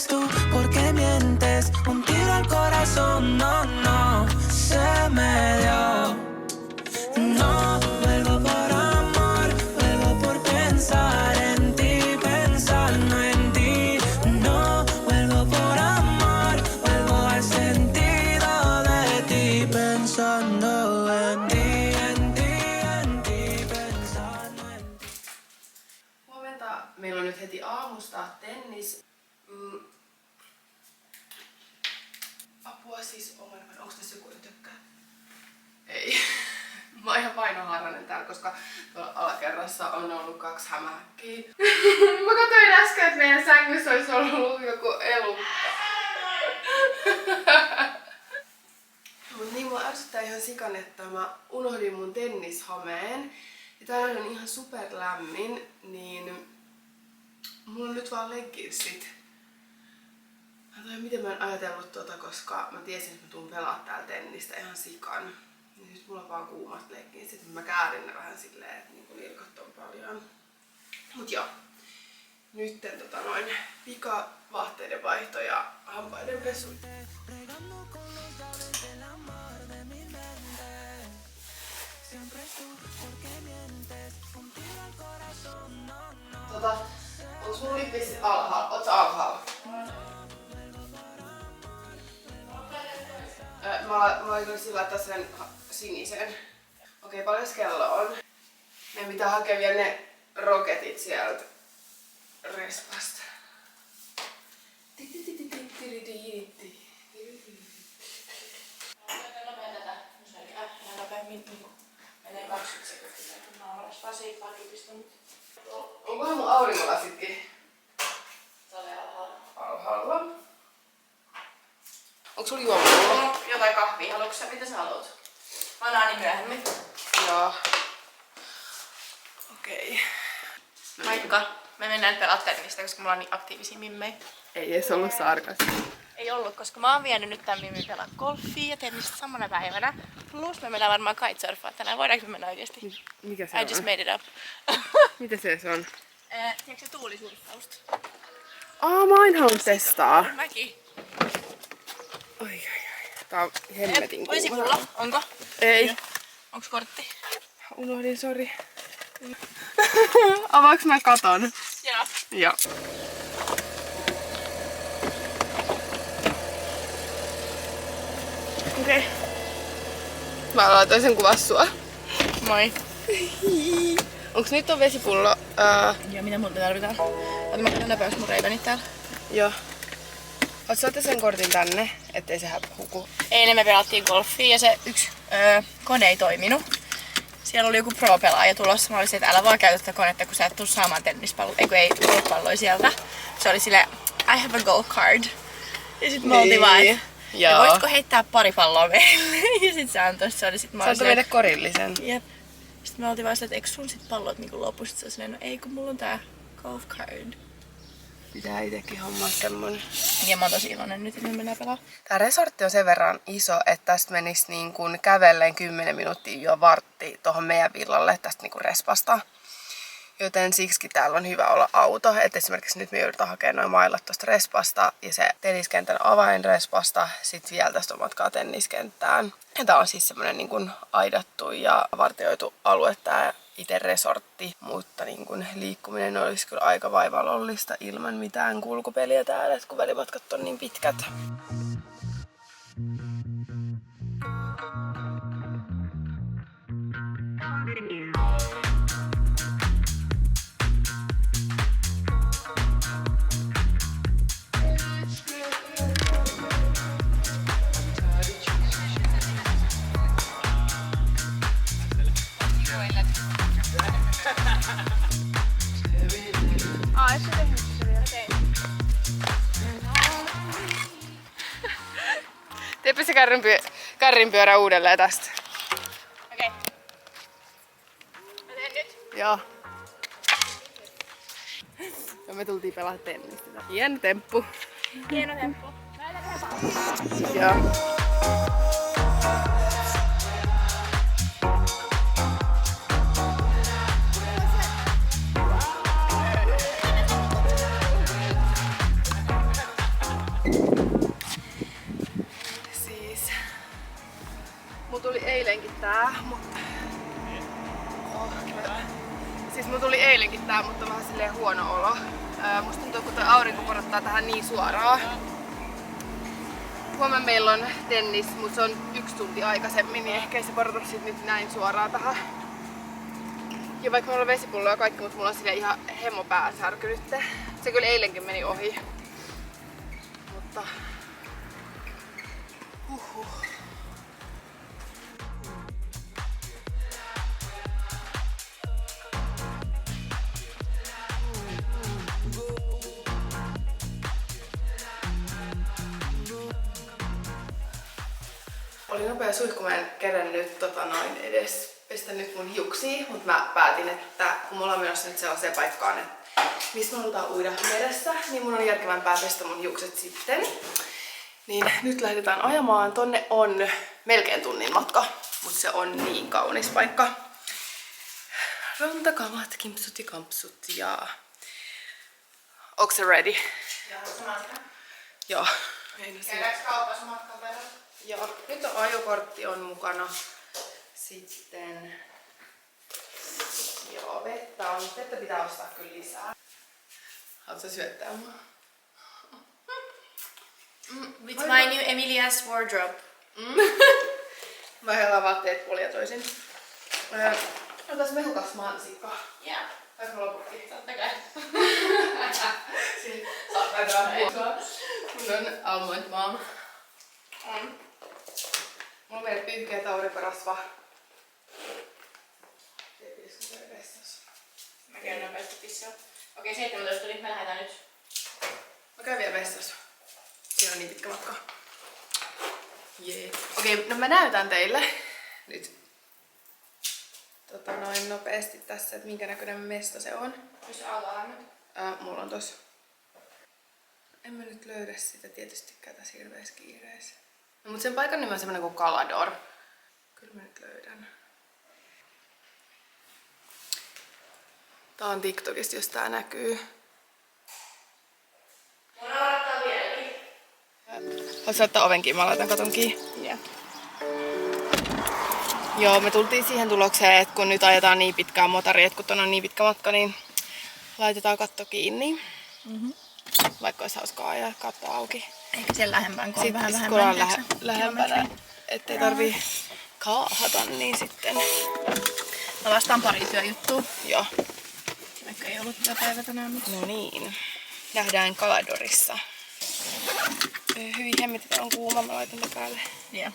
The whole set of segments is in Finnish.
eres tú, ¿por qué mientes? Un tiro al corazón, no, no, se me dio. No vuelvo por amor, vuelvo por pensar en ti, pensando en ti. No vuelvo por amor, vuelvo al sentido de ti, pensando en ti, en ti, en ti, pensando en ti. Huomenta. Meillä on nyt heti aamusta tennis. Apua siis, onko tässä joku ytökkää? Ei. Mä oon ihan painohaarainen täällä, koska tuolla alakerrassa on ollut 2 hämähäkkiä. Mä katsoin äsken, että meidän sängyssä olisi ollut joku elukka. Mut niin mua ärsyttää ihan sikan, että mä unohdin mun tennishameen. Ja täällä on ihan super lämmin, niin mulla on nyt vaan legginssit. Miten mä en ajatellut koska mä tiesin, että mä tuun pelaa täällä tennistä ihan sikan. Niin nyt mulla on vaan kuumat legginssit. Mä käärin ne vähän silleen, että niinku nilkat on paljon. Mut joo. Nytten pika vaatteiden vaihto ja hampaiden pesu. Onko mun lippis alhaalla? Oot sä alhaalla? Mä voisin laittaa sen sinisen. Okei, paljon kello on? Meidän pitää hakea vielä ne roketit sieltä respasta. Menee 20 sekuntia, kun naurastaa siitä paketista. Onkohan mun aurinkolasitkin? Se oli Alhaalla. Onko sulla juomapullo? Jotain kahvia. Haluatko sä? Mitä sä haluat? Mä annan niin myöhemmin. Joo. Okei. Moikka. Me mennään pelaa tennistä, koska mulla on niin aktiivisia mimmejä. Ei edes ollut sarkasti. Ei ollut, koska mä oon vienyt nyt tän mimmin pelaa golfia ja tennistä samana päivänä. Plus me mennään varmaan kitesurfaa tänään. Voidaanko me mennä oikeesti? Mikä se I on? just made it up. Mitä se on? Tiedätkö se tuulisurffausta? Mä en halua testaa. Mäkin. Ai. Tää on hemmetin kuuma. Vesipulla? Onko? Ei. Onks kortti? Unohdin, sori. Avaaks mä katon? Joo. Joo. Okei. Mä laitoin sen kuvas sua. Moi. Onks nyt on vesipullo? Ja mitä muuta tarvitaan? Ota mä katson läpäys mun reivenit täällä. Joo. Oot sä sen kortin tänne, ettei se huku? Eilen me pelattiin golfia ja se yksi kone ei toiminut. Siellä oli joku pro-pelaaja tulossa. Mä olisin, että älä vaan käytä tätä konetta, kun sä et tuu saamaan tennispalloa. Ei golfpalloja sieltä. Se oli silleen, I have a golf card. Ja sit me oltiin vaan, että voisitko heittää pari palloa meille? Ja sit se antoi. Se oli sit mä Saanko meille korillisen? Jep. Sitten me oltiin vaan että eikö sun sit pallot niinku lopu? Sit se oli silleen, no ei kun mulla on tää golf card. Pitää itekin hommaa semmonen. Ja mä oon tosi iloinen nyt, että me mennään pelaa. Tää resortti on sen verran iso, että tästä menisi niin kuin kävellen 10 minuuttia jo vartti tohon meidän villalle tästä niin kuin respasta. Joten siksi täällä on hyvä olla auto. Et esimerkiksi nyt me joudutaan hakemaan noin mailat tosta respasta ja se tenniskentän avain respasta. Sitten vielä tästä on matkaa tenniskenttään. Ja tää on siis semmonen niin kuin aidattu ja vartioitu alue tää itse resortti, mutta niin kun liikkuminen olisi kyllä aika vaivallollista ilman mitään kulkupeliä täällä, kun välimatkat on niin pitkät. Teepä se kärrinpyörä uudelleen tästä. Okei. Mä teen nyt. Joo. Ja me tultiin pelaa tennistä. Hieno temppu. Hieno temppu. Mä elän vähän. Joo. Mulla tuli eilenkin tää, mutta... Siis mulla tuli eilenkin tää, mutta vähän silleen huono olo. Musta tuntuu, kun toi aurinko korottaa tähän niin suoraan. Huomenna meillä on tennis, mutta se on 1 tunti aikaisemmin, niin ehkä ei se korota sit nyt näin suoraan tähän. Ja vaikka mulla on vesipullo ja kaikki, mutta mulla on silleen ihan hemo päänsärky nyt. Se kyllä eilenkin meni ohi. Mutta... Oli nopea suihku, mä en kerennyt edes pestä nyt mun hiuksia, mutta mä päätin, että kun me ollaan menossa nyt sellaiseen paikkaan, että missä me halutaan uida meressä, niin mun on järkevämpää pestä mun hiukset sitten. Niin nyt lähdetään ajamaan. Tonne on melkein tunnin matka, mutta se on niin kaunis paikka. Rantakamat, kimpsut ja kampsut ja... Onko se ready? Joo. Käydäänkö kaupassa matkan verran? Joo, nyt on ajokortti on mukana. Sitten... Joo, vettä on. Vettä pitää ostaa kyllä lisää. Haluatko syöttää mua? With my new Emilia's wardrobe. Mä helaan vaatteet puolin ja toisin. Otas mehukas mansikka. Yeah. Taisi mulla loputtiin. Totta kai. Saat näytää huokaa. Mun on almond mom. Mulla on meille pyyhkeä aurinkorasva. Pitäisikö käydä vessassa? Mä käyn nopeasti pissaa. Okei, 17 tuli. Me lähdetään nyt. Mä käyn vielä vessassa. Siinä on niin pitkä matka. Jee. Okei, no mä näytän teille nyt nopeasti tässä, että minkä näköinen mesta se on. Missä alaa nyt? Mulla on tossa. En mä nyt löydä sitä tietystikään tässä hirveässä kiireessä. No, mut sen paikan nimi on semmonen kuin Calador. Kyllä mä nyt löydän. Tää on TikTokista, jos tää näkyy. Mun aloittaa vieläkin. Haluatko ottaa oven kiinni? Mä laitan katon kiinni. Yeah. Joo, me tultiin siihen tulokseen, että kun nyt ajetaan niin pitkään motaria, että kun ton on niin pitkä matka, niin laitetaan katto kiinni. Vaikka olisi hauskaa ajaa katto auki. Ehkä siellä lähempään, kun on vähän Sitten vähemmän. kun on lähempänä, ettei tarvii kaahata, niin sitten... Mä vastaan pari työjuttua. Joo. Vaikka ei ollut työpäivä tänään. Mutta... No niin. Nähdään Caladorissa. Hyvin hemmetit on kuuma, mä laitan tän päälle. Yeah.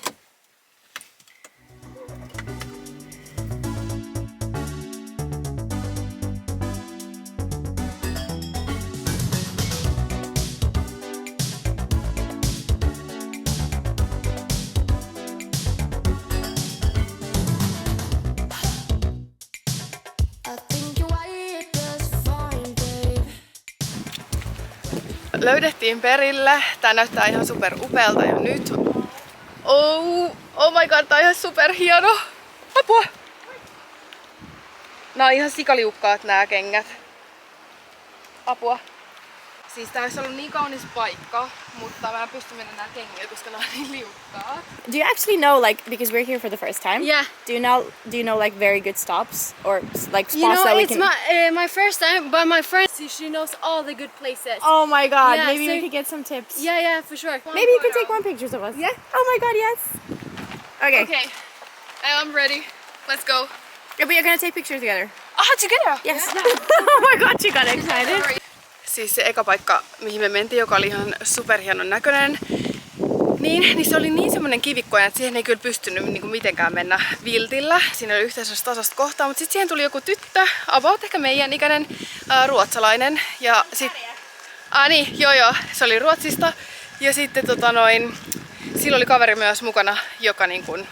Löydettiin perille. Tää näyttää ihan super upealta jo nyt. Oh my god, tää on ihan super hieno. Apua! Nää on ihan sikaliukkaat nää kengät. Apua. Siis tää olisi ollut niin kaunis paikka, mutta mä en pysty mennä nää kengillä, koska nää on niin liukkaat. Do you actually know, like, because we're here for the first time? Yeah. Do you know like very good stops or like spots You know, that we it's can? my first time, but my friend, she knows all the good places. Oh my god! Yeah, maybe so- we could get some tips. Yeah, for sure. Maybe you could take one pictures of us. Yeah. Oh my god, yes. Okay. Okay, I'm ready. Let's go. Yeah, but you're gonna take pictures together. Together? Yes. Oh my god, she got excited. Siis se eka paikka, mihin me mentiin, joka oli ihan superhienon näköinen, niin se oli niin semmonen kivikkoinen, että siihen ei kyllä pystynyt niinku mitenkään mennä viltillä. Siinä oli yhteensä tasasta kohtaa, mutta sitten siihen tuli joku tyttö, about ehkä meidän ikäinen ruotsalainen. Ja sit, joo, se oli Ruotsista. Ja sitten sillä oli kaveri myös mukana, joka niin kun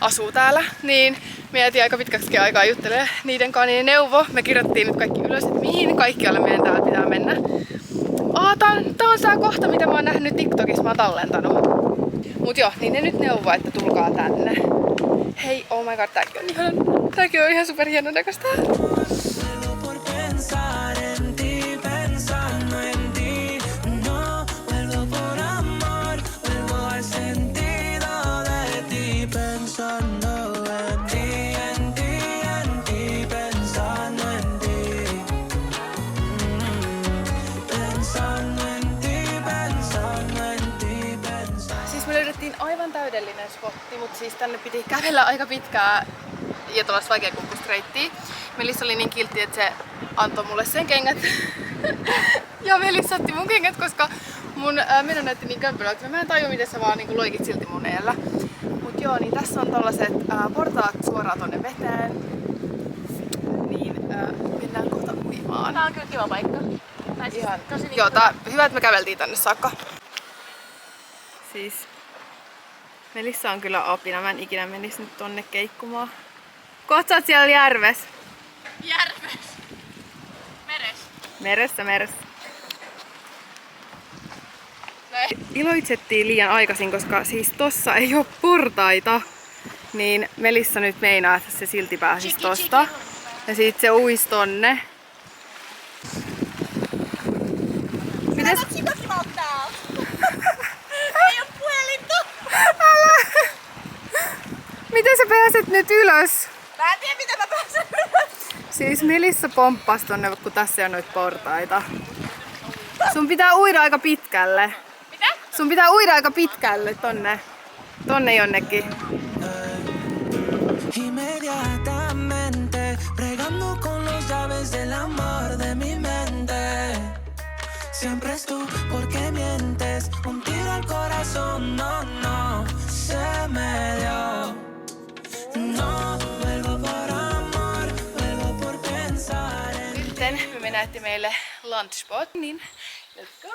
asuu täällä. Niin me jäätiin aika pitkäksi aikaa juttelemaan niiden kanssa, niin neuvo. Me kirjoittiin nyt kaikki ylös, että mihin kaikkialle meidän täällä pitää mennä. Tää on se kohta, mitä mä oon nähnyt TikTokissa, mä oon tallentanut. Mut joo, niin ne nyt neuvoo, että tulkaa tänne. Hei, oh my god, tääkin on ihan super hienon näköistä. Vuelvo por pensar en ti, pensando en ti. No, vuelvo por amor, vuelvo al sentido de ti, pensando spotti, mutta siis tänne piti kävellä aika pitkää ja tuollaista vaikeakulkuisreittiä. Melissa oli niin kiltti, että se antoi mulle sen kengät. Ja Melissa otti mun kengät, koska mun meno näytti niin kömpelöltä. Mä en tajua, miten sä vaan niin loikit silti mun edellä. Mut joo, niin tässä on tällaiset portaat suoraan tonne veteen. Niin mennään kohta uimaan. Tää on kyllä kiva paikka. Ihan. Joo, hyvä, että me käveltiin tänne saakka. Siis Melissa on kyllä apina. Mä en ikinä menis nyt tonne keikkumaan. Kohta sä oot siellä järves. Järves. Meres. Meressä. Iloitsettiin liian aikaisin, koska siis tossa ei oo portaita. Niin Melissa nyt meinaa, että se silti pääsis tosta. Ja sit se uis tonne. Mites? Ei oo puhelinta! Miten sä pääset nyt ylös? Mä en tiedä miten mä pääsen ylös! Siis Melissa pomppasi tonne, kun tässä on noita portaita. Sun pitää uida aika pitkälle. Mitä? Sun pitää uida aika pitkälle tonne jonnekin. Inmediatamente, bregando con los llaves del amor de mi mente. Siempre es tú, porque mientes. Un tiro al corazón, no, no, se me dio. No, vuelvo por amor, vuelvo por pensar en. Sitten me näytti meille lunch spot, niin let's go!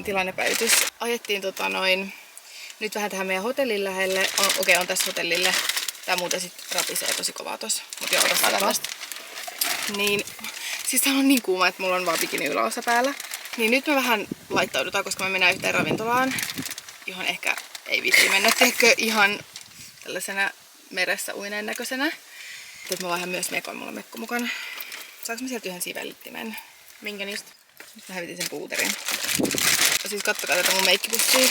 Tilannepäivitys. Ajettiin nyt vähän tähän meidän hotellin lähelle. Okei, on tässä hotellille. Tää muuten sit rapisee tosi kovaa tossa. Mut joo, odotetaan tästä. Niin, siis täällä on niin kuuma, että mulla on vaan bikini yläosa päällä. Niin nyt me vähän laittaudutaan, koska me mennään yhteen ravintolaan, johon ehkä ei viitti mennä, tehkö ihan tällaisena meressä uineen näköisenä. Nyt mä vaihan myös mekon, mulla on mekko mukana. Saanko mä sieltä yhden sivellittimen? Minkä niistä? Nyt mä hävitin sen puuterin. Ja siis kattokaa tätä mun meikkipussia.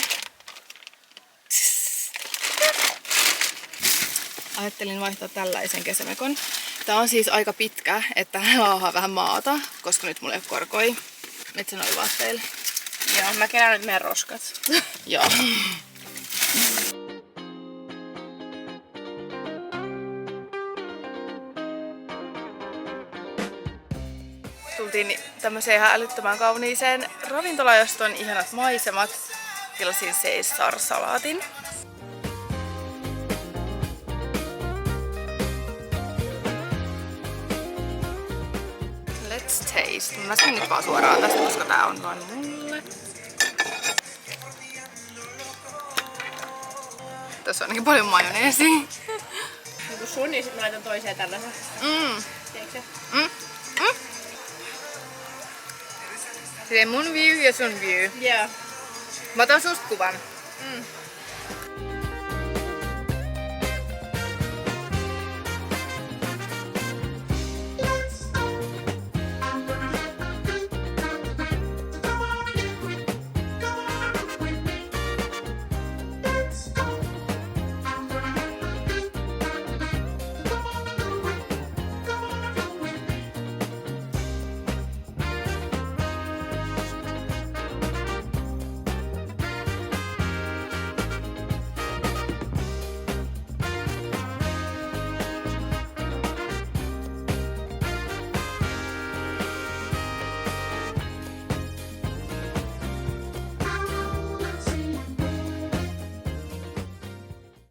Ajattelin vaihtaa tällaisen kesämekon. Tää on siis aika pitkä, että laahaa vähän maata, koska nyt mulla ei ole korkoi. Metsänoi vaatteille. Joo, mä kerään nyt meidän roskat. Joo. Tultiin tämmöiseen ihan älyttömän kauniiseen ravintolaan, josta on ihanat maisemat. Tilasin Caesar-salaatin. Let's taste. Mä sain nyt vaan suoraan tästä, koska tää on vaan mulle. Tässä on ainakin paljon majoneesia. Joku sun, niin sit mä laitan toiseen tällaisen. Tiedätkö? Se mun view ja sun view. Joo. Mä otan susta kuvan.